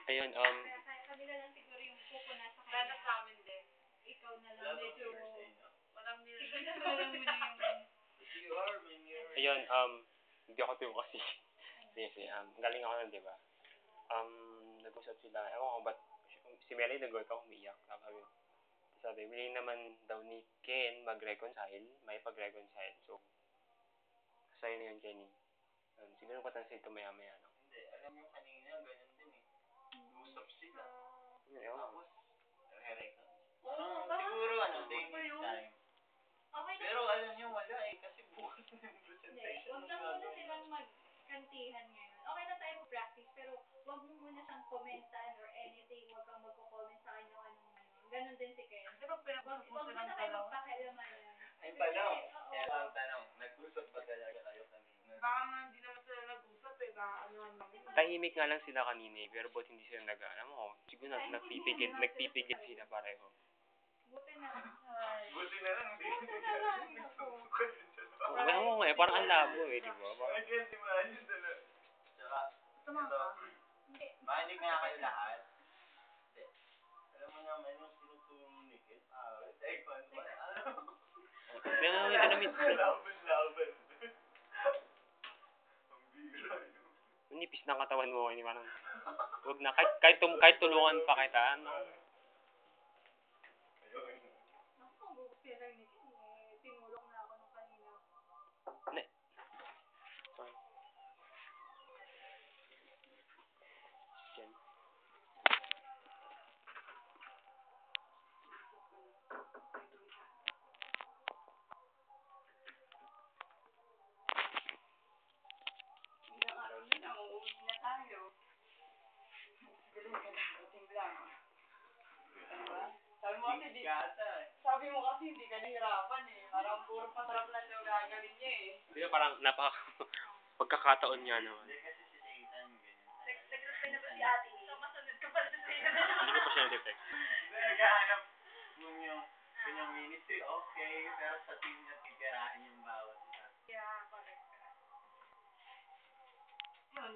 Ayun, ayun, hindi ako tuyo kasi. Kasi, galing ako nun, di ba? Nag-usap sila, ewan ko ba't, si Melly nag-work ako, umiiyak. Sabi, willing naman daw ni Ken mag-reconcile, may pag-reconcile. So, sa'yo na yun, Kenny. Siguro patansin ito maya-maya, no? Ewan ko. Siguro day time. Pero alam niyo, wala kasi bukas na yung presentation. Huwag lang muna silang magkantihan ngayon. Okay na tayo mag-practice, pero huwag mo muna siyang commentan or anything. Huwag kang magko-comment sa kanya kung anong ano. Ganon din si Ken. Huwag muna kayo magpakialaman. Ay, tanong. Kaya ang tanong, nag-usap ba talaga kayo kanina? Baka nga hindi naman sila nag-usap eh. Baka ano naman. Tahimik nga lang sila kanina eh, pero ba't hindi sila alam mo, siguro nagpipigil sila pareho. Buti na. Buti na lang, hindi. Ewan ko nga eh, parang ang labo eh, di ba? I can't imagine talaga. Tsaka, ito, mahinig nga kayo lahat. Alam mo naman yung sinuturo ni Ken, taekwondo ba? Alam mo, Laban. Ang bira yun. nipis ng katawan mo, hindi parang, huwag na, kahit tulungan pa kita, ano? Ako, pero ni Ken, tinulong na ako nung kanina. Sorry. Ken. Ilang araw na lang, uuwi na tayo. Galing ka ng dating lang. Diba? Sabi mo kasi hindi ka nahirapan eh. Parang puro pasarap lang daw gagawin niya eh. Di ba parang pagkakataon niya naman. Hindi kasi si Satan, ganyan. Nag-reply na ba si ate? So, masunod ka pa sa sa'yo. Hindi ko pa siya na-detect. Naghahanap kung yung ministry, okay, pero sa team niya titirahin yung bawat isa. Yeah, correct. Yun,